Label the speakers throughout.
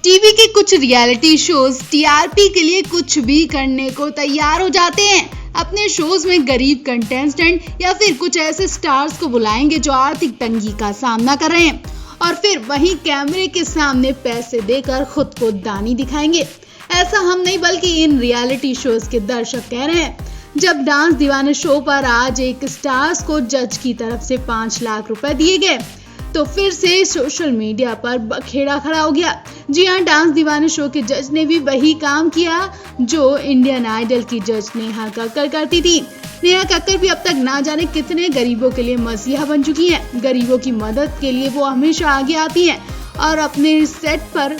Speaker 1: TV के कुछ reality shows TRP के लिए कुछ भी करने को तैयार हो जाते हैं। अपने शोज में गरीब कंटेस्टेंट या फिर कुछ ऐसे स्टार्स को बुलाएंगे जो आर्थिक तंगी का सामना कर रहे हैं और फिर वहीं कैमरे के सामने पैसे देकर खुद को दानी दिखाएंगे। ऐसा हम नहीं बल्कि इन रियलिटी शोज के दर्शक कह रहे हैं। जब डांस दीवाने शो पर आज एक स्टार्स को जज की तरफ से 5 लाख रुपए दिए गए तो फिर से सोशल मीडिया पर बखेड़ा खड़ा हो गया। जी हाँ, डांस दीवाने शो के जज ने भी वही काम किया जो इंडियन आइडल की जज नेहा कक्कड़ करती थी। नेहा कक्कड़ भी अब तक ना जाने कितने गरीबों के लिए मसीहा बन चुकी हैं। गरीबों की मदद के लिए वो हमेशा आगे आती हैं और अपने सेट पर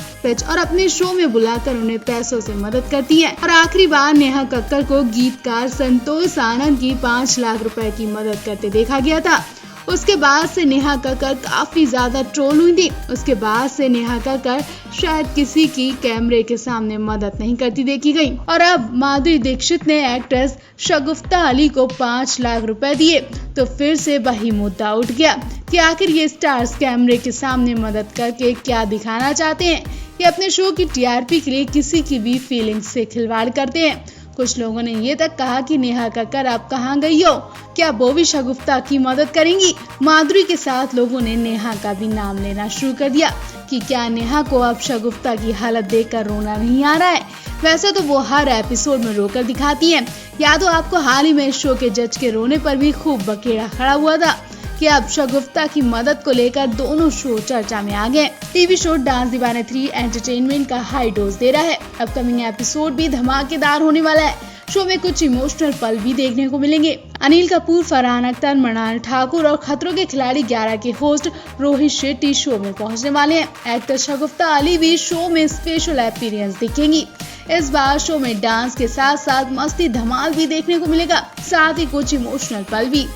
Speaker 1: और अपने शो में बुलाकर उन्हें पैसों से मदद करती हैं। और आखिरी बार नेहा कक्कड़ को गीतकार संतोष आनंद की 5 लाख रुपए की मदद करते देखा गया था। उसके बाद से नेहा कक्कड़ काफी ज्यादा ट्रोल हुई थी। उसके बाद से नेहा कक्कड़ शायद किसी की कैमरे के सामने मदद नहीं करती देखी गई। और अब माधुरी दीक्षित ने एक्ट्रेस शगुफ्ता अली को 5 लाख रुपए दिए तो फिर से वही मुद्दा उठ गया कि आखिर ये स्टार्स कैमरे के सामने मदद करके क्या दिखाना चाहते हैं। ये अपने शो की टीआरपी के लिए किसी की भी फीलिंग्स से खिलवाड़ करते हैं। कुछ लोगों ने ये तक कहा कि नेहा कक्कड़ आप कहाँ गई हो, क्या वो भी शगुफ्ता की मदद करेंगी। माधुरी के साथ लोगों ने नेहा का भी नाम लेना शुरू कर दिया कि क्या नेहा को अब शगुफ्ता की हालत देखकर रोना नहीं आ रहा है। वैसे तो वो हर एपिसोड में रोकर दिखाती हैं। या तो आपको हाल ही में शो के जज के रोने पर भी खूब बखेड़ा खड़ा हुआ था कि अब शगुफ्ता की मदद को लेकर दोनों शो चर्चा में आ गए। टीवी शो डांस दीवाने 3 एंटरटेनमेंट का हाई डोज दे रहा है। अपकमिंग एपिसोड भी धमाकेदार होने वाला है। शो में कुछ इमोशनल पल भी देखने को मिलेंगे। अनिल कपूर, फरहान अख्तर, मृणाल ठाकुर और खतरों के खिलाड़ी 11 के होस्ट रोहित शेट्टी शो में पहुंचने वाले हैं। एक्टर शगुफ्ता अली भी शो में स्पेशल अपीयरेंस दिखेंगी। इस बार शो में डांस के साथ साथ मस्ती धमाल भी देखने को मिलेगा, साथ ही कुछ इमोशनल पल भी।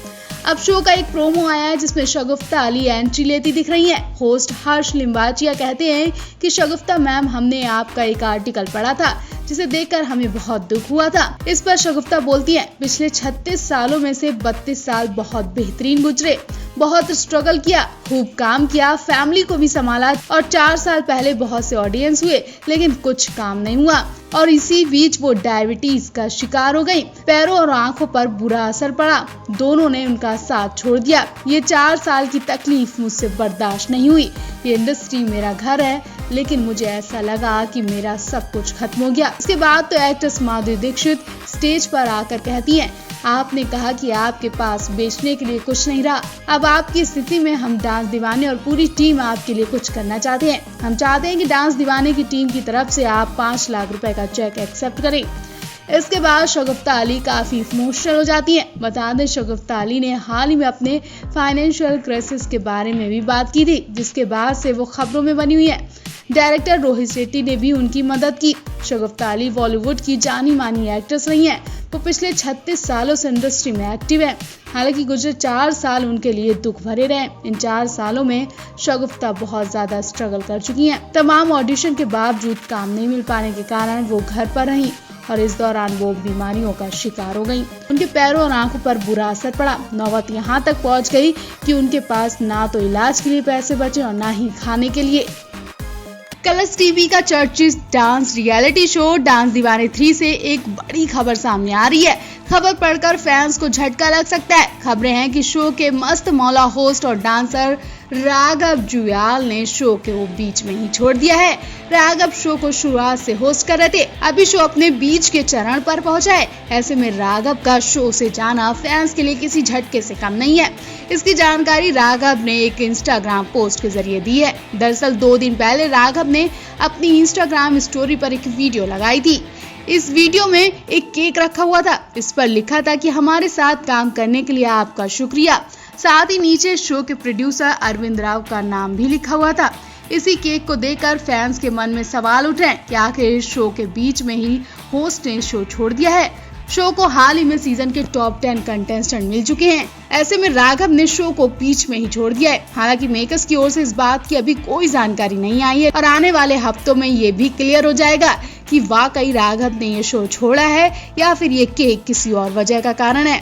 Speaker 1: अब शो का एक प्रोमो आया है जिसमें शगुफ्ता अली एंट्री लेती दिख रही हैं। होस्ट हर्ष लिम्बाचिया कहते हैं कि शगुफ्ता मैम, हमने आपका एक आर्टिकल पढ़ा था जिसे देखकर हमें बहुत दुख हुआ था। इस पर शगुफ्ता बोलती हैं, पिछले 36 सालों में से 32 साल बहुत बेहतरीन गुजरे, बहुत स्ट्रगल किया, खूब काम किया, फैमिली को भी संभाला और 4 साल पहले बहुत से ऑडियंस हुए लेकिन कुछ काम नहीं हुआ और इसी बीच वो डायबिटीज का शिकार हो गई। पैरों और आंखों पर बुरा असर पड़ा, दोनों ने उनका साथ छोड़ दिया। ये 4 साल की तकलीफ मुझसे बर्दाश्त नहीं हुई। ये इंडस्ट्री मेरा घर है लेकिन मुझे ऐसा लगा कि मेरा सब कुछ खत्म हो गया। इसके बाद तो एक्ट्रेस माधुरी दीक्षित स्टेज पर आकर कहती हैं, आपने कहा कि आपके पास बेचने के लिए कुछ नहीं रहा। अब आपकी स्थिति में हम डांस दीवाने और पूरी टीम आपके लिए कुछ करना चाहते हैं। हम चाहते हैं कि डांस दीवाने की टीम की तरफ से आप 5 लाख रुपए का चेक एक्सेप्ट करें। इसके बाद शगुफ्ता अली काफी इमोशनल हो जाती हैं। बता दें, शगुफ्ता अली ने हाल ही में अपने फाइनेंशियल क्राइसिस के बारे में भी बात की थी जिसके बाद से वो खबरों में बनी हुई है। डायरेक्टर रोहित शेट्टी ने भी उनकी मदद की। शगुफ्ता अली बॉलीवुड की जानी मानी एक्ट्रेस रही हैं। वो पिछले 36 सालों से इंडस्ट्री में एक्टिव है। हालांकि गुजरे 4 साल उनके लिए दुख भरे रहे। इन 4 सालों में शगुफ्ता बहुत ज्यादा स्ट्रगल कर चुकी हैं। तमाम ऑडिशन के बावजूद काम नहीं मिल पाने के कारण वो घर पर रहीं और इस दौरान वो बीमारियों का शिकार हो गयी। उनके पैरों और आंखों पर बुरा असर पड़ा। नौबत यहाँ तक पहुँच गई कि उनके पास ना तो इलाज के लिए पैसे बचे और ना ही खाने के लिए। कलर्स टीवी का चर्चित डांस रियलिटी शो डांस दीवाने 3 से एक बड़ी खबर सामने आ रही है। खबर पढ़कर फैंस को झटका लग सकता है। खबरें हैं कि शो के मस्त मौला होस्ट और डांसर राघव जुयाल ने शो के वो बीच में ही छोड़ दिया है। राघव शो को शुरुआत से होस्ट कर रहे थे, अभी शो अपने बीच के चरण पर पहुंचा है। ऐसे में राघव का शो से जाना फैंस के लिए किसी झटके से कम नहीं है। इसकी जानकारी राघव ने एक इंस्टाग्राम पोस्ट के जरिए दी है। दरअसल 2 दिन पहले राघव ने अपनी इंस्टाग्राम स्टोरी पर एक वीडियो लगाई थी। इस वीडियो में एक केक रखा हुआ था। इस पर लिखा था कि हमारे साथ काम करने के लिए आपका शुक्रिया। साथ ही नीचे शो के प्रोड्यूसर अरविंद राव का नाम भी लिखा हुआ था। इसी केक को देखकर फैंस के मन में सवाल उठ रहे हैं कि आखिर इस शो के बीच में ही होस्ट ने शो छोड़ दिया है। शो को हाल ही में सीजन के टॉप 10 कंटेस्टेंट मिल चुके हैं। ऐसे में राघव ने शो को बीच में ही छोड़ दिया है। हालांकि मेकर्स की ओर से इस बात की अभी कोई जानकारी नहीं आई है और आने वाले हफ्तों में ये भी क्लियर हो जाएगा कि वाकई राघव ने ये शो छोड़ा है या फिर ये केक किसी और वजह का कारण है।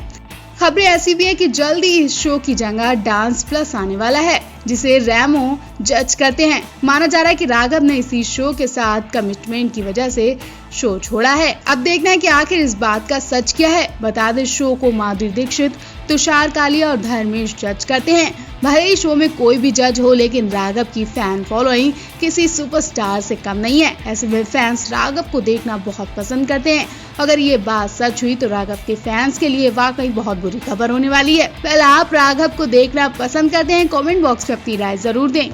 Speaker 1: खबरें ऐसी भी है कि जल्दी इस शो की जगह डांस प्लस आने वाला है। जिसे रेमो जज करते हैं। माना जा रहा है कि राघव ने इसी शो के साथ कमिटमेंट की वजह से शो छोड़ा है। अब देखना है कि आखिर इस बात का सच क्या है। बता दें, शो को माधुरी दीक्षित, तुषार कालिया और धर्मेश जज करते हैं। भले ही शो में कोई भी जज हो, लेकिन राघव की फैन फॉलोइंग किसी सुपरस्टार से कम नहीं है। ऐसे में फैंस राघव को देखना बहुत पसंद करते हैं। अगर ये बात सच हुई तो राघव के फैंस के लिए वाकई बहुत बुरी खबर होने वाली है। पहले आप राघव को देखना पसंद करते हैं? कमेंट बॉक्स में अपनी राय जरूर दें।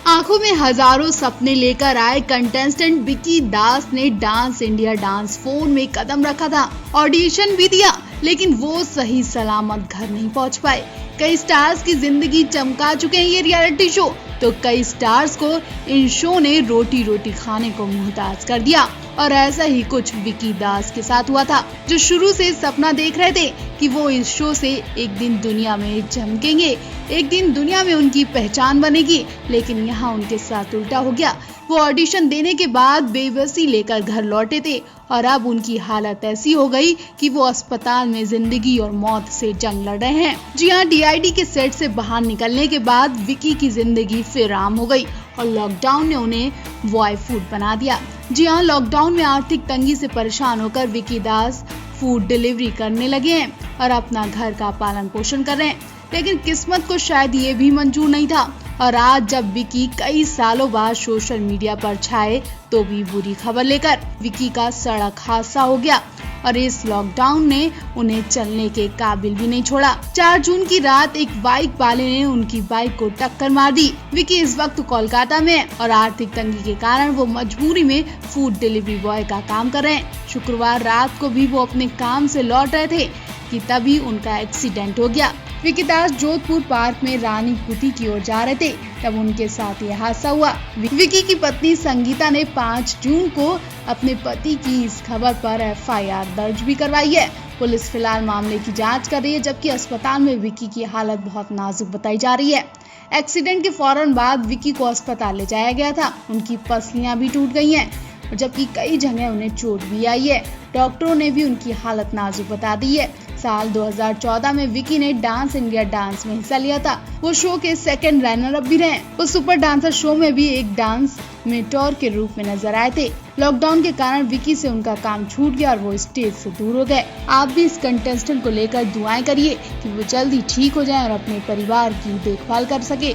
Speaker 1: आंखों में हजारों सपने लेकर आए कंटेस्टेंट विकी दास ने डांस इंडिया डांस 4 में कदम रखा था। ऑडिशन भी दिया, लेकिन वो सही सलामत घर नहीं पहुंच पाए। कई स्टार्स की जिंदगी चमका चुके हैं ये रियलिटी शो, तो कई स्टार्स को इन शो ने रोटी रोटी खाने को मुहताज कर दिया। और ऐसा ही कुछ विकी दास के साथ हुआ था, जो शुरू से सपना देख रहे थे कि वो इस शो से एक दिन दुनिया में चमकेंगे, एक दिन दुनिया में उनकी पहचान बनेगी। लेकिन यहाँ उनके साथ उल्टा हो गया। वो ऑडिशन देने के बाद बेबसी लेकर घर लौटे थे और अब उनकी हालत ऐसी हो गई कि वो अस्पताल में जिंदगी और मौत से जंग लड़ रहे हैं। जी हाँ, DID के सेट से बाहर निकलने के बाद विकी की जिंदगी फिर आम हो गई और लॉकडाउन ने उन्हें बॉय फूड बना दिया। जी हाँ, लॉकडाउन में आर्थिक तंगी से परेशान होकर विकी दास फूड डिलीवरी करने लगे हैं और अपना घर का पालन पोषण कर रहे हैं। लेकिन किस्मत को शायद ये भी मंजूर नहीं था और आज जब विकी कई सालों बाद सोशल मीडिया पर छाए तो भी बुरी खबर लेकर। विकी का सड़क हादसा हो गया और इस लॉकडाउन ने उन्हें चलने के काबिल भी नहीं छोड़ा। 4 जून की रात एक बाइक वाले ने उनकी बाइक को टक्कर मार दी। विकी इस वक्त कोलकाता में है और आर्थिक तंगी के कारण वो मजबूरी में फूड डिलीवरी बॉय का काम कर रहे हैं। शुक्रवार रात को भी वो अपने काम से लौट रहे थे कि तभी उनका एक्सीडेंट हो गया। विकी दास जोधपुर पार्क में रानी कुटी की ओर जा रहे थे, तब उनके साथ यह हादसा हुआ। विकी की पत्नी संगीता ने 5 जून को अपने पति की इस खबर पर FIR दर्ज भी करवाई है। पुलिस फिलहाल मामले की जांच कर रही है, जबकि अस्पताल में विकी की हालत बहुत नाजुक बताई जा रही है। एक्सीडेंट के फौरन बाद विकी को अस्पताल ले जाया गया था। उनकी पसलियां भी टूट गई हैं, जबकि कई जगह उन्हें चोट भी आई है। डॉक्टरों ने भी उनकी हालत नाजुक बता दी है। साल 2014 में विकी ने डांस इंडिया डांस में हिस्सा लिया था। वो शो के सेकंड रनर अप भी रहे। वो सुपर डांसर शो में भी एक डांस मेंटोर के रूप में नजर आए थे। लॉकडाउन के कारण विकी से उनका काम छूट गया और वो स्टेज से दूर हो गए। आप भी इस कंटेस्टेंट को लेकर दुआएं करिए कि वो जल्दी ठीक हो जाएं और अपने परिवार की देखभाल कर सके।